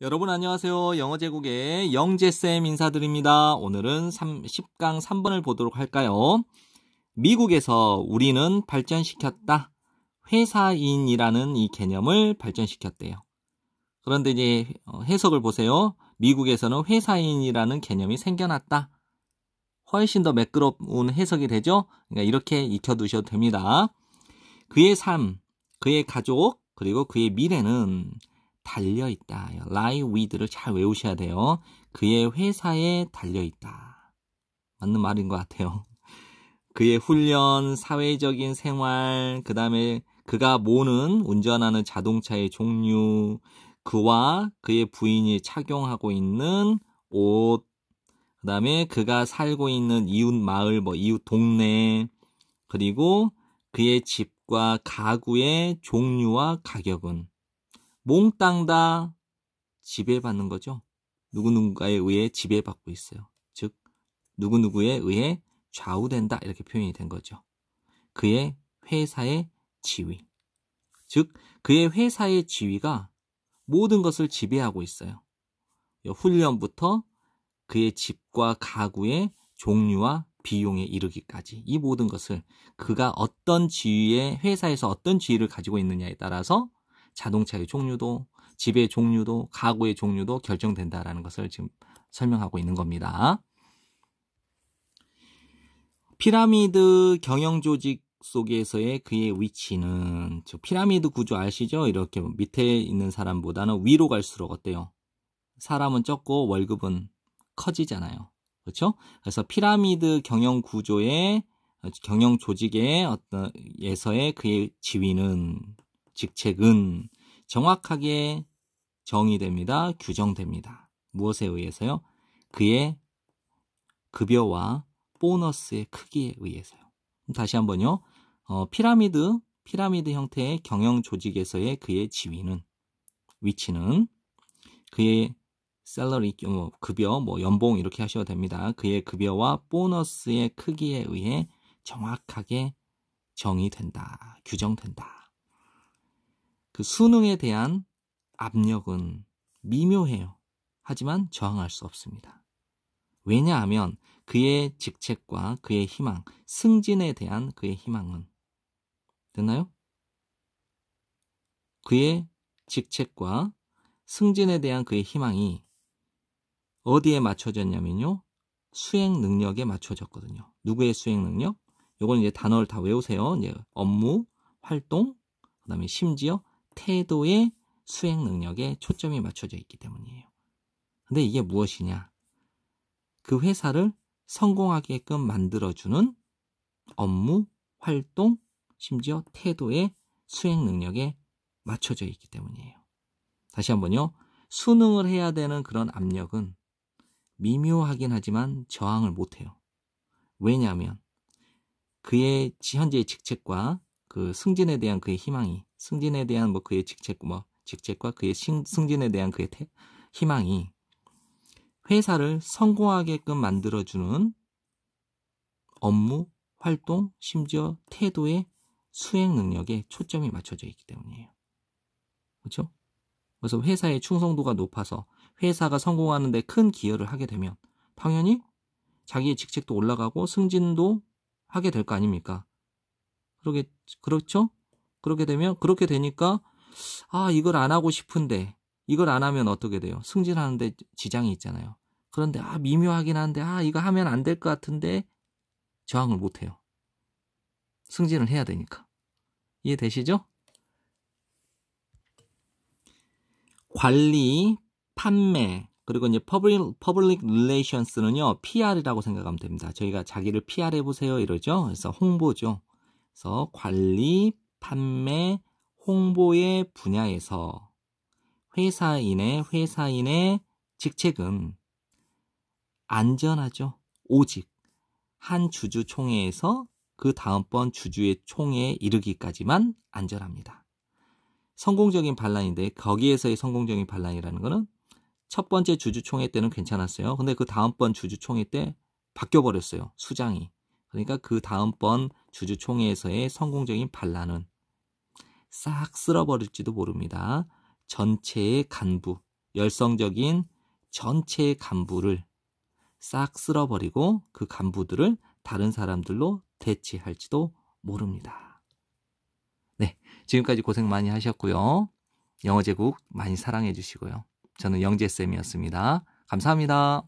여러분 안녕하세요. 영어제국의 영재쌤 인사드립니다. 오늘은 10강 3번을 보도록 할까요? 미국에서 우리는 발전시켰다. 회사인이라는 이 개념을 발전시켰대요. 그런데 이제 해석을 보세요. 미국에서는 회사인이라는 개념이 생겨났다. 훨씬 더 매끄러운 해석이 되죠? 그러니까 이렇게 익혀두셔도 됩니다. 그의 삶, 그의 가족, 그리고 그의 미래는 달려있다. lie with를 잘 외우셔야 돼요. 그의 회사에 달려있다. 맞는 말인 것 같아요. 그의 훈련, 사회적인 생활, 그 다음에 그가 모는 운전하는 자동차의 종류, 그와 그의 부인이 착용하고 있는 옷, 그 다음에 그가 살고 있는 이웃 마을, 이웃 동네, 그리고 그의 집과 가구의 종류와 가격은 몽땅 다 지배받는 거죠. 누구누구에 의해 지배받고 있어요. 즉 누구누구에 의해 좌우된다 이렇게 표현이 된 거죠. 그의 회사의 지위. 즉 그의 회사의 지위가 모든 것을 지배하고 있어요. 훈련부터 그의 집과 가구의 종류와 비용에 이르기까지 이 모든 것을 그가 어떤 지위에 회사에서 어떤 지위를 가지고 있느냐에 따라서 자동차의 종류도 집의 종류도 가구의 종류도 결정된다라는 것을 지금 설명하고 있는 겁니다. 피라미드 경영 조직 속에서의 그의 위치는 피라미드 구조 아시죠? 이렇게 밑에 있는 사람보다는 위로 갈수록 어때요? 사람은 적고 월급은 커지잖아요. 그렇죠? 그래서 피라미드 경영 구조의 경영 조직의 에서의 그의 지위는 직책은 정확하게 정의됩니다. 규정됩니다. 무엇에 의해서요? 그의 급여와 보너스의 크기에 의해서요. 다시 한번요. 피라미드 형태의 경영 조직에서의 그의 지위는 위치는 그의 셀러리, 급여, 연봉 이렇게 하셔도 됩니다. 그의 급여와 보너스의 크기에 의해 정확하게 정의된다. 규정된다. 그 수능에 대한 압력은 미묘해요. 하지만 저항할 수 없습니다. 왜냐하면 그의 직책과 그의 희망, 승진에 대한 그의 희망은 됐나요? 그의 직책과 승진에 대한 그의 희망이 어디에 맞춰졌냐면요. 수행 능력에 맞춰졌거든요. 누구의 수행 능력? 요건 이제 단어를 다 외우세요. 이제 업무, 활동, 그 다음에 심지어 태도의 수행 능력에 초점이 맞춰져 있기 때문이에요. 근데 이게 무엇이냐? 그 회사를 성공하게끔 만들어주는 업무, 활동, 심지어 태도의 수행 능력에 맞춰져 있기 때문이에요. 다시 한번요. 수능을 해야 되는 그런 압력은 미묘하긴 하지만 저항을 못해요. 왜냐하면 그의 현재의 직책과 그 승진에 대한 그의 희망이 승진에 대한 그의 직책과 그의 승진에 대한 그의 희망이 회사를 성공하게끔 만들어주는 업무, 활동, 심지어 태도의 수행 능력에 초점이 맞춰져 있기 때문이에요. 그렇죠? 그래서 회사의 충성도가 높아서 회사가 성공하는 데 큰 기여를 하게 되면 당연히 자기의 직책도 올라가고 승진도 하게 될 거 아닙니까? 그렇죠? 그렇게 되니까 이걸 안 하고 싶은데 이걸 안 하면 어떻게 돼요? 승진하는데 지장이 있잖아요. 그런데 미묘하긴 한데 이거 하면 안 될 것 같은데 저항을 못 해요. 승진을 해야 되니까. 이해되시죠? 관리, 판매, 그리고 이제 Public Relations는요, PR이라고 생각하면 됩니다. 저희가 자기를 PR 해보세요 이러죠. 그래서 홍보죠. 그래서 관리, 판매, 홍보의 분야에서 회사인의 직책은 안전하죠. 오직 한 주주 총회에서 그 다음번 주주의 총회에 이르기까지만 안전합니다. 성공적인 반란인데 거기에서의 성공적인 반란이라는 거는 첫 번째 주주총회 때는 괜찮았어요. 근데 그 다음번 주주총회 때 바뀌어버렸어요. 수장이. 그러니까 그 다음번 주주총회에서의 성공적인 반란은 싹 쓸어버릴지도 모릅니다. 전체의 간부, 열성적인 전체 간부를 싹 쓸어버리고 그 간부들을 다른 사람들로 대체할지도 모릅니다. 네, 지금까지 고생 많이 하셨고요. 영어 제국 많이 사랑해 주시고요. 저는 영재쌤이었습니다. 감사합니다.